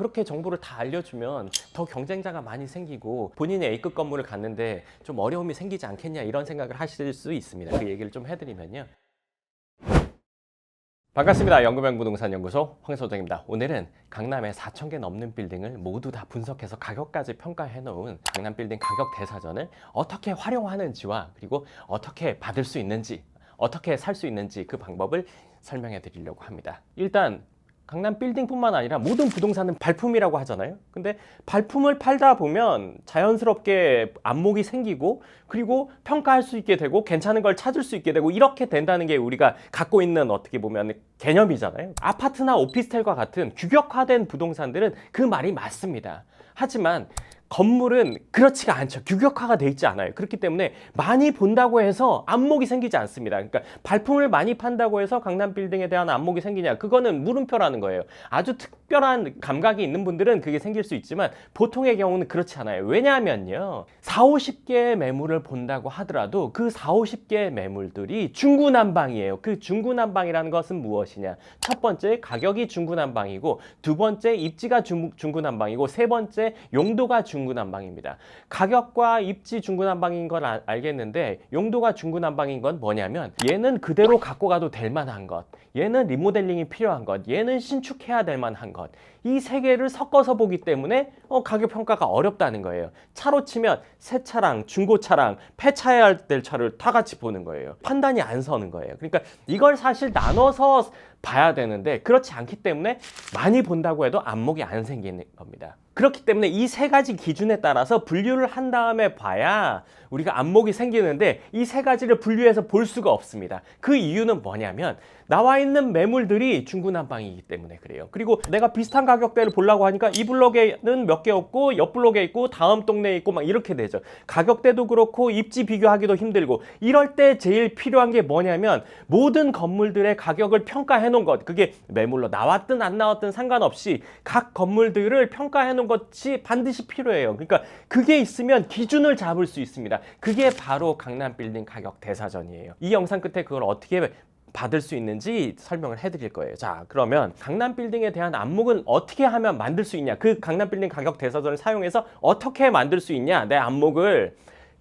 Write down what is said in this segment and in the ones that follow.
그렇게 정보를 다 알려주면 더 경쟁자가 많이 생기고 본인이 A급 건물을 갔는데 좀 어려움이 생기지 않겠냐 이런 생각을 하실 수 있습니다. 그 얘기를 좀 해드리면요. 반갑습니다. 연구명 부동산 연구소 황소정입니다. 오늘은 강남에 4,000개 넘는 빌딩을 모두 다 분석해서 가격까지 평가해 놓은 강남 빌딩 가격 대사전을 어떻게 활용하는지와 그리고 어떻게 받을 수 있는지, 어떻게 살 수 있는지 그 방법을 설명해 드리려고 합니다. 일단 강남 빌딩뿐만 아니라 모든 부동산은 발품이라고 하잖아요. 근데 발품을 팔다 보면 자연스럽게 안목이 생기고 그리고 평가할 수 있게 되고 괜찮은 걸 찾을 수 있게 되고 이렇게 된다는 게 우리가 갖고 있는 어떻게 보면 개념이잖아요. 아파트나 오피스텔과 같은 규격화된 부동산들은 그 말이 맞습니다. 하지만 건물은 그렇지가 않죠. 규격화가 돼 있지 않아요. 그렇기 때문에 많이 본다고 해서 안목이 생기지 않습니다. 그러니까 발품을 많이 판다고 해서 강남 빌딩에 대한 안목이 생기냐? 그거는 물음표라는 거예요. 아주 특별한 감각이 있는 분들은 그게 생길 수 있지만 보통의 경우는 그렇지 않아요. 왜냐하면요. 4, 50개의 매물을 본다고 하더라도 그 4, 50개의 매물들이 중구난방이에요. 그 중구난방이라는 것은 무엇이냐? 첫 번째, 가격이 중구난방이고 두 번째, 입지가 중구난방이고 세 번째, 용도가 중구난방입니다. 가격과 입지 중구난방인 건 알겠는데 용도가 중구난방인 건 뭐냐면 얘는 그대로 갖고 가도 될 만한 것, 얘는 리모델링이 필요한 것, 얘는 신축해야 될 만한 것, 이 세 개를 섞어서 보기 때문에 가격 평가가 어렵다는 거예요. 차로 치면 새 차랑 중고 차랑 폐차해야 될 차를 다 같이 보는 거예요. 판단이 안 서는 거예요. 그러니까 이걸 사실 나눠서 봐야 되는데 그렇지 않기 때문에 많이 본다고 해도 안목이 안 생기는 겁니다. 그렇기 때문에 이 세 가지 기준에 따라서 분류를 한 다음에 봐야 우리가 안목이 생기는데 이 세 가지를 분류해서 볼 수가 없습니다. 그 이유는 뭐냐면 나와 있는 매물들이 중구난방이기 때문에 그래요. 그리고 내가 비슷한 가격대를 보려고 하니까 이 블록에는 몇 개 없고 옆 블록에 있고 다음 동네에 있고 막 이렇게 되죠. 가격대도 그렇고 입지 비교하기도 힘들고 이럴 때 제일 필요한 게 뭐냐면 모든 건물들의 가격을 평가해 놓은 것, 그게 매물로 나왔든 안 나왔든 상관없이 각 건물들을 평가해 놓은 것이 반드시 필요해요. 그러니까 그게 있으면 기준을 잡을 수 있습니다. 그게 바로 강남 빌딩 가격 대사전이에요. 이 영상 끝에 그걸 어떻게 받을 수 있는지 설명을 해드릴 거예요. 자, 그러면 강남 빌딩에 대한 안목은 어떻게 하면 만들 수 있냐? 그 강남 빌딩 가격 대사전을 사용해서 어떻게 만들 수 있냐? 내 안목을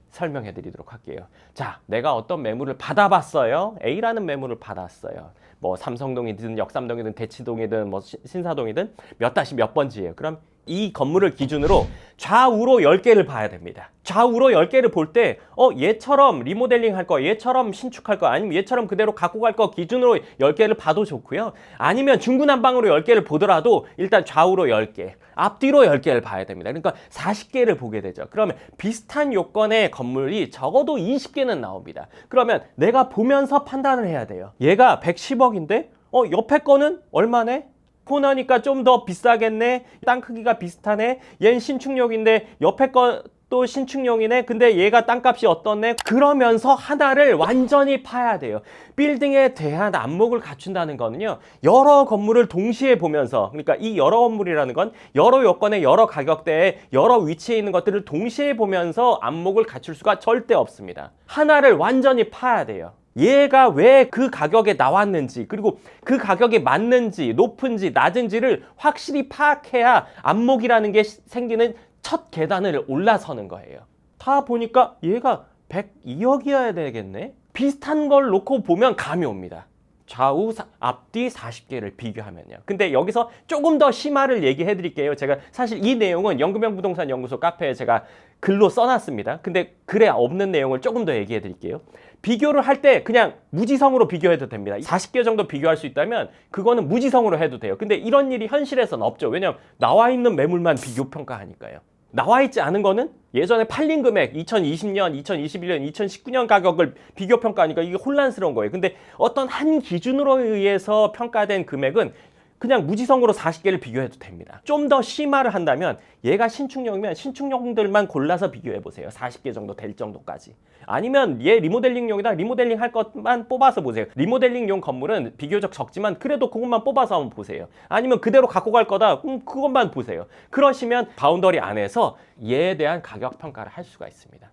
설명해 드리도록 할게요. 자, 내가 어떤 매물을 받아봤어요. A라는 매물을 받았어요. 뭐 삼성동이든 역삼동이든 대치동이든 뭐 신사동이든 몇 다시 몇 번지예요. 그럼 이 건물을 기준으로 좌우로 10개를 봐야 됩니다. 좌우로 10개를 볼 때 얘처럼 리모델링 할 거, 얘처럼 신축할 거, 아니면 얘처럼 그대로 갖고 갈 거 기준으로 10개를 봐도 좋고요. 아니면 중구난방으로 10개를 보더라도 일단 좌우로 10개, 앞뒤로 10개를 봐야 됩니다. 그러니까 40개를 보게 되죠. 그러면 비슷한 요건의 건물이 적어도 20개는 나옵니다. 그러면 내가 보면서 판단을 해야 돼요. 얘가 110억인데 옆에 거는 얼마네? 코너니까 좀 더 비싸겠네. 땅 크기가 비슷하네. 얘는 신축용인데 옆에 것도 신축용이네. 근데 얘가 땅값이 어떻네. 그러면서 하나를 완전히 파야 돼요. 빌딩에 대한 안목을 갖춘다는 거는요, 여러 건물을 동시에 보면서, 그러니까 이 여러 건물이라는 건 여러 요건의 여러 가격대에 여러 위치에 있는 것들을 동시에 보면서 안목을 갖출 수가 절대 없습니다. 하나를 완전히 파야 돼요. 얘가 왜 그 가격에 나왔는지, 그리고 그 가격이 맞는지 높은지 낮은지를 확실히 파악해야 안목이라는 게 생기는 첫 계단을 올라서는 거예요. 다 보니까 얘가 102억이어야 되겠네? 비슷한 걸 놓고 보면 감이 옵니다. 좌우 앞뒤 40개를 비교하면요. 근데 여기서 조금 더 심화를 얘기해 드릴게요. 제가 사실 이 내용은 연구명 부동산 연구소 카페에 제가 글로 써놨습니다. 근데 글에 없는 내용을 조금 더 얘기해 드릴게요. 비교를 할 때 그냥 무지성으로 비교해도 됩니다. 40개 정도 비교할 수 있다면 그거는 무지성으로 해도 돼요. 근데 이런 일이 현실에서는 없죠. 왜냐면 나와 있는 매물만 비교 평가하니까요. 나와 있지 않은 거는 예전에 팔린 금액 2020년, 2021년, 2019년 가격을 비교 평가하니까 이게 혼란스러운 거예요. 근데 어떤 한 기준으로 의해서 평가된 금액은 그냥 무지성으로 40개를 비교해도 됩니다. 좀 더 심화를 한다면 얘가 신축용이면 신축용들만 골라서 비교해 보세요. 40개 정도 될 정도까지. 아니면 얘 리모델링용이다. 리모델링 할 것만 뽑아서 보세요. 리모델링용 건물은 비교적 적지만 그래도 그것만 뽑아서 한번 보세요. 아니면 그대로 갖고 갈 거다. 그것만 보세요. 그러시면 바운더리 안에서 얘에 대한 가격 평가를 할 수가 있습니다.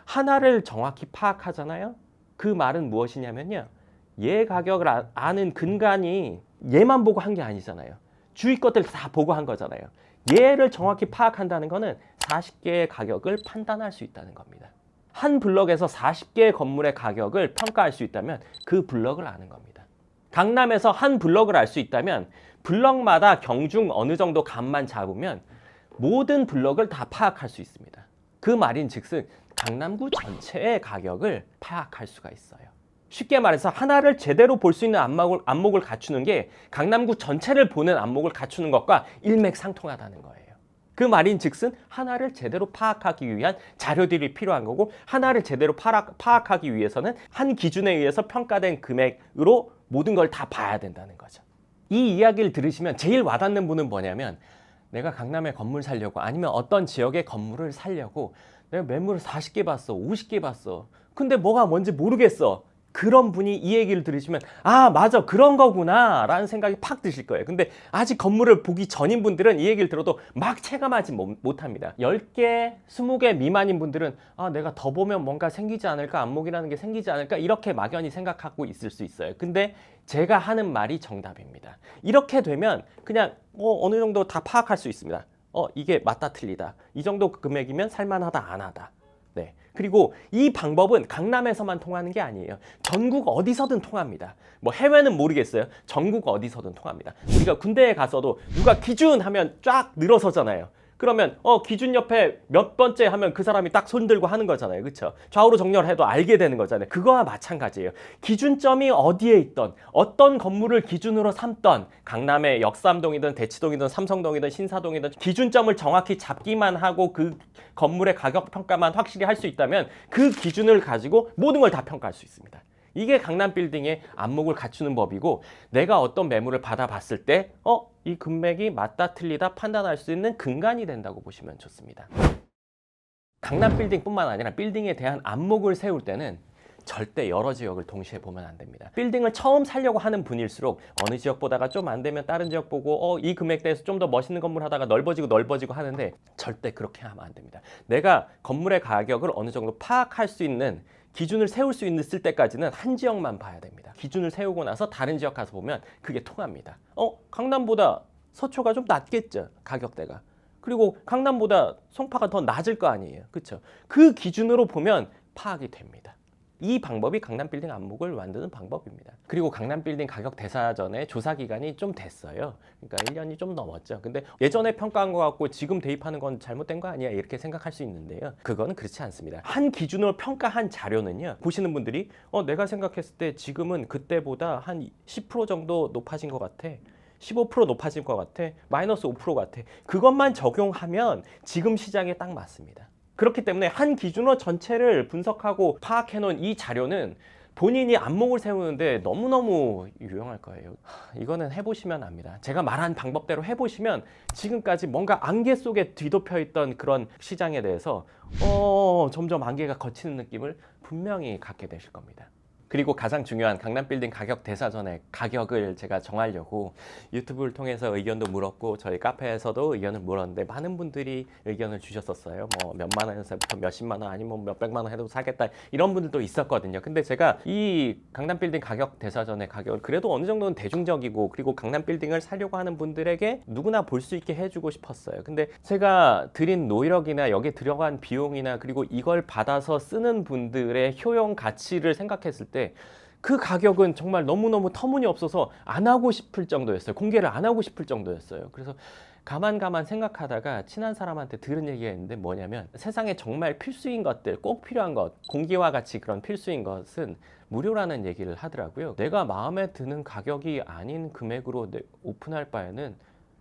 하나를 정확히 파악하잖아요. 그 말은 무엇이냐면요, 얘 가격을 아는 근간이 얘만 보고 한 게 아니잖아요. 주위 것들 다 보고 한 거잖아요. 얘를 정확히 파악한다는 거는 40개의 가격을 판단할 수 있다는 겁니다. 한 블럭에서 40개의 건물의 가격을 평가할 수 있다면 그 블럭을 아는 겁니다. 강남에서 한 블럭을 알 수 있다면 블럭마다 경중 어느 정도 값만 잡으면 모든 블럭을 다 파악할 수 있습니다. 그 말인 즉슨 강남구 전체의 가격을 파악할 수가 있어요. 쉽게 말해서 하나를 제대로 볼 수 있는 안목을 갖추는 게 강남구 전체를 보는 안목을 갖추는 것과 일맥상통하다는 거예요. 그 말인 즉슨 하나를 제대로 파악하기 위한 자료들이 필요한 거고, 하나를 제대로 파악하기 위해서는 한 기준에 의해서 평가된 금액으로 모든 걸 다 봐야 된다는 거죠. 이 이야기를 들으시면 제일 와닿는 분은 뭐냐면, 내가 강남에 건물 사려고, 아니면 어떤 지역의 건물을 사려고 내가 매물을 40개 봤어, 50개 봤어, 근데 뭐가 뭔지 모르겠어. 그런 분이 이 얘기를 들으시면 아 맞아 그런 거구나 라는 생각이 팍 드실 거예요. 근데 아직 건물을 보기 전인 분들은 이 얘기를 들어도 막 체감하지 못합니다. 10개, 20개 미만인 분들은 아 내가 더 보면 뭔가 생기지 않을까, 안목이라는 게 생기지 않을까, 이렇게 막연히 생각하고 있을 수 있어요. 근데 제가 하는 말이 정답입니다. 이렇게 되면 그냥 어느 정도 다 파악할 수 있습니다. 이게 맞다 틀리다, 이 정도 금액이면 살만하다 안 하다. 네. 그리고 이 방법은 강남에서만 통하는 게 아니에요. 전국 어디서든 통합니다. 뭐 해외는 모르겠어요. 전국 어디서든 통합니다. 우리가 군대에 가서도 누가 기준 하면 쫙 늘어서잖아요. 그러면 기준 옆에 몇 번째 하면 그 사람이 딱 손들고 하는 거잖아요. 그렇죠? 좌우로 정렬해도 알게 되는 거잖아요. 그거와 마찬가지예요. 기준점이 어디에 있던, 어떤 건물을 기준으로 삼던, 강남의 역삼동이든 대치동이든 삼성동이든 신사동이든 기준점을 정확히 잡기만 하고 그 건물의 가격 평가만 확실히 할 수 있다면 그 기준을 가지고 모든 걸 다 평가할 수 있습니다. 이게 강남 빌딩의 안목을 갖추는 법이고, 내가 어떤 매물을 받아봤을 때 이 금액이 맞다 틀리다 판단할 수 있는 근간이 된다고 보시면 좋습니다. 강남 빌딩뿐만 아니라 빌딩에 대한 안목을 세울 때는 절대 여러 지역을 동시에 보면 안 됩니다. 빌딩을 처음 사려고 하는 분일수록 어느 지역 보다가 좀 안 되면 다른 지역 보고 이 금액대에서 좀 더 멋있는 건물 하다가 넓어지고 하는데, 절대 그렇게 하면 안 됩니다. 내가 건물의 가격을 어느 정도 파악할 수 있는 기준을 세울 수 있을 때까지는 한 지역만 봐야 됩니다. 기준을 세우고 나서 다른 지역 가서 보면 그게 통합니다. 강남보다 서초가 좀 낮겠죠, 가격대가. 그리고 강남보다 송파가 더 낮을 거 아니에요. 그렇죠? 그 기준으로 보면 파악이 됩니다. 이 방법이 강남 빌딩 안목을 만드는 방법입니다. 그리고 강남 빌딩 가격 대사전의 조사 기간이 좀 됐어요. 그러니까 1년이 좀 넘었죠. 근데 예전에 평가한 거 같고 지금 대입하는 건 잘못된 거 아니야, 이렇게 생각할 수 있는데요. 그거는 그렇지 않습니다. 한 기준으로 평가한 자료는요, 보시는 분들이 내가 생각했을 때 지금은 그때보다 한 10% 정도 높아진 것 같아, 15% 높아진 것 같아, 마이너스 5% 같아, 그것만 적용하면 지금 시장에 딱 맞습니다. 그렇기 때문에 한 기준으로 전체를 분석하고 파악해놓은 이 자료는 본인이 안목을 세우는데 너무너무 유용할 거예요. 이거는 해보시면 압니다. 제가 말한 방법대로 해보시면 지금까지 뭔가 안개 속에 뒤덮여 있던 그런 시장에 대해서 점점 안개가 걷히는 느낌을 분명히 갖게 되실 겁니다. 그리고 가장 중요한 강남 빌딩 가격 대사전의 가격을 제가 정하려고 유튜브를 통해서 의견도 물었고 저희 카페에서도 의견을 물었는데 많은 분들이 의견을 주셨었어요. 뭐 몇만 원에서부터 몇십만 원, 아니면 몇백만 원 해도 사겠다, 이런 분들도 있었거든요. 근데 제가 이 강남 빌딩 가격 대사전의 가격을 그래도 어느 정도는 대중적이고, 그리고 강남 빌딩을 사려고 하는 분들에게 누구나 볼 수 있게 해주고 싶었어요. 근데 제가 드린 노력이나 여기에 들어간 비용이나 그리고 이걸 받아서 쓰는 분들의 효용 가치를 생각했을 때 그 가격은 정말 너무너무 터무니없어서 안 하고 싶을 정도였어요. 공개를 안 하고 싶을 정도였어요. 그래서 가만 생각하다가 친한 사람한테 들은 얘기가 있는데, 뭐냐면 세상에 정말 필수인 것들, 꼭 필요한 것, 공기와 같이 그런 필수인 것은 무료라는 얘기를 하더라고요. 내가 마음에 드는 가격이 아닌 금액으로 오픈할 바에는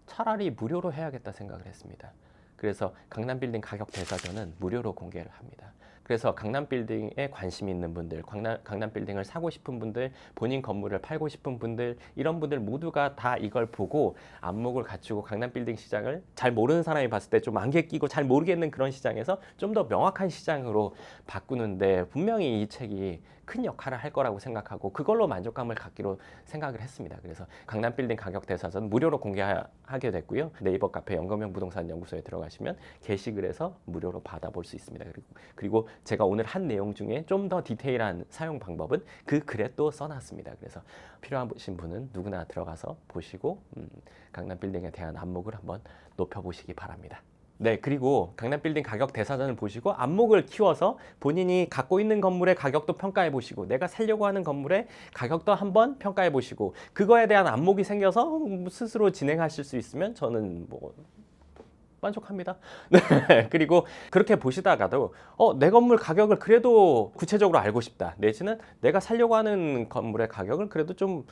차라리 무료로 해야겠다 생각을 했습니다. 그래서 강남 빌딩 가격 대사전은 무료로 공개를 합니다. 그래서 강남 빌딩에 관심 있는 분들, 강남 빌딩을 사고 싶은 분들, 본인 건물을 팔고 싶은 분들, 이런 분들 모두가 다 이걸 보고 안목을 갖추고 강남 빌딩 시장을 잘 모르는 사람이 봤을 때 좀 안개 끼고 잘 모르겠는 그런 시장에서 좀 더 명확한 시장으로 바꾸는데 분명히 이 책이 큰 역할을 할 거라고 생각하고 그걸로 만족감을 갖기로 생각을 했습니다. 그래서 강남 빌딩 가격 대사전 무료로 공개하게 됐고요. 네이버 카페 연금형 부동산 연구소에 들어가시면 게시글에서 무료로 받아볼 수 있습니다. 그리고 제가 오늘 한 내용 중에 좀 더 디테일한 사용 방법은 그 글에 또 써놨습니다. 그래서 필요하신 분은 누구나 들어가서 보시고 강남 빌딩에 대한 안목을 한번 높여보시기 바랍니다. 네, 그리고 강남 빌딩 가격 대사전을 보시고 안목을 키워서 본인이 갖고 있는 건물의 가격도 평가해 보시고 내가 살려고 하는 건물의 가격도 한번 평가해 보시고 그거에 대한 안목이 생겨서 스스로 진행하실 수 있으면 저는 뭐 만족합니다. 네, 그리고 그렇게 보시다가도 내 건물 가격을 그래도 구체적으로 알고 싶다. 내지는 내가 살려고 하는 건물의 가격을 그래도 좀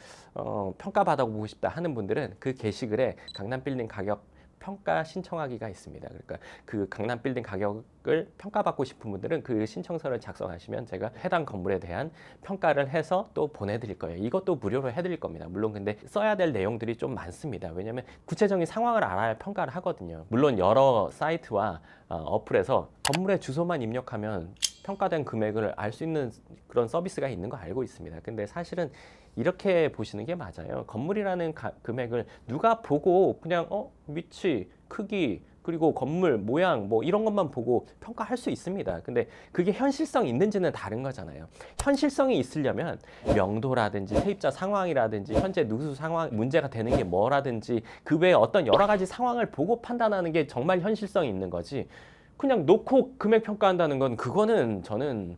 평가받아 보고 싶다 하는 분들은 그 게시글에 강남 빌딩 가격 평가 신청하기가 있습니다. 그러니까 그 강남 빌딩 가격을 평가받고 싶은 분들은 그 신청서를 작성하시면 제가 해당 건물에 대한 평가를 해서 또 보내드릴 거예요. 이것도 무료로 해드릴 겁니다. 물론 근데 써야 될 내용들이 좀 많습니다. 왜냐하면 구체적인 상황을 알아야 평가를 하거든요. 물론 여러 사이트와 어플에서 건물의 주소만 입력하면 평가된 금액을 알 수 있는 그런 서비스가 있는 거 알고 있습니다. 근데 사실은 이렇게 보시는 게 맞아요. 건물이라는 금액을 누가 보고 그냥 위치, 크기, 그리고 건물 모양 뭐 이런 것만 보고 평가할 수 있습니다. 근데 그게 현실성 있는지는 다른 거잖아요. 현실성이 있으려면 명도라든지 세입자 상황이라든지 현재 누수 상황 문제가 되는 게 뭐라든지 그 외에 어떤 여러 가지 상황을 보고 판단하는 게 정말 현실성이 있는 거지. 그냥 놓고 금액 평가한다는 건 그거는 저는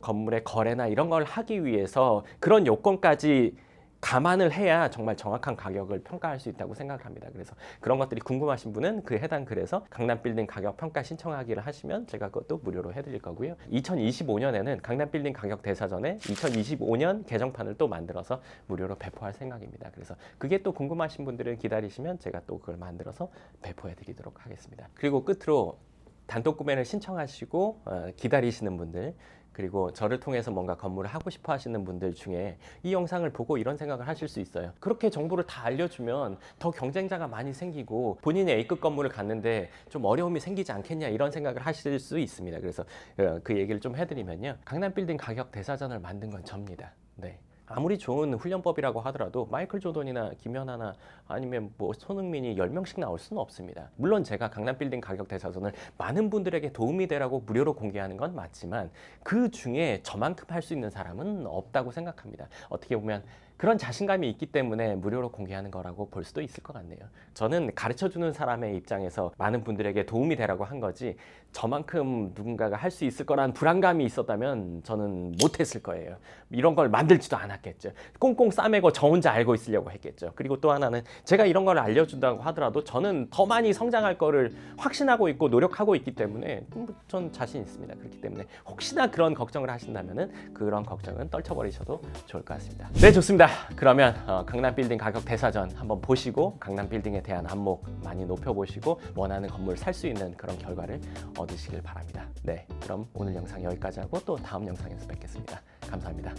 건물의 거래나 이런 걸 하기 위해서 그런 요건까지 감안을 해야 정말 정확한 가격을 평가할 수 있다고 생각합니다. 그래서 그런 것들이 궁금하신 분은 그 해당 글에서 강남 빌딩 가격 평가 신청하기를 하시면 제가 그것도 무료로 해드릴 거고요. 2025년에는 강남 빌딩 가격 대사전에 2025년 개정판을 또 만들어서 무료로 배포할 생각입니다. 그래서 그게 또 궁금하신 분들을 기다리시면 제가 또 그걸 만들어서 배포해드리도록 하겠습니다. 그리고 끝으로 단독 구매를 신청하시고 기다리시는 분들 그리고 저를 통해서 뭔가 건물을 하고 싶어 하시는 분들 중에 이 영상을 보고 이런 생각을 하실 수 있어요. 그렇게 정보를 다 알려주면 더 경쟁자가 많이 생기고 본인의 A급 건물을 갔는데 좀 어려움이 생기지 않겠냐 이런 생각을 하실 수 있습니다. 그래서 그 얘기를 좀 해드리면요. 강남 빌딩 가격 대사전을 만든 건 접니다. 네. 아무리 좋은 훈련법이라고 하더라도 마이클 조던이나 김연아나 아니면 뭐 손흥민이 10명씩 나올 수는 없습니다. 물론 제가 강남 빌딩 가격 대사전을 많은 분들에게 도움이 되라고 무료로 공개하는 건 맞지만 그 중에 저만큼 할 수 있는 사람은 없다고 생각합니다. 어떻게 보면 그런 자신감이 있기 때문에 무료로 공개하는 거라고 볼 수도 있을 것 같네요. 저는 가르쳐주는 사람의 입장에서 많은 분들에게 도움이 되라고 한 거지 저만큼 누군가가 할 수 있을 거란 불안감이 있었다면 저는 못했을 거예요. 이런 걸 만들지도 않았겠죠. 꽁꽁 싸매고 저 혼자 알고 있으려고 했겠죠. 그리고 또 하나는 제가 이런 걸 알려준다고 하더라도 저는 더 많이 성장할 거를 확신하고 있고 노력하고 있기 때문에 전 자신 있습니다. 그렇기 때문에 혹시나 그런 걱정을 하신다면 그런 걱정은 떨쳐버리셔도 좋을 것 같습니다. 네, 좋습니다. 그러면 강남 빌딩 가격 대사전 한번 보시고 강남 빌딩에 대한 안목 많이 높여보시고 원하는 건물 살 수 있는 그런 결과를 얻으시길 바랍니다. 네, 그럼 오늘 영상 여기까지 하고 또 다음 영상에서 뵙겠습니다. 감사합니다.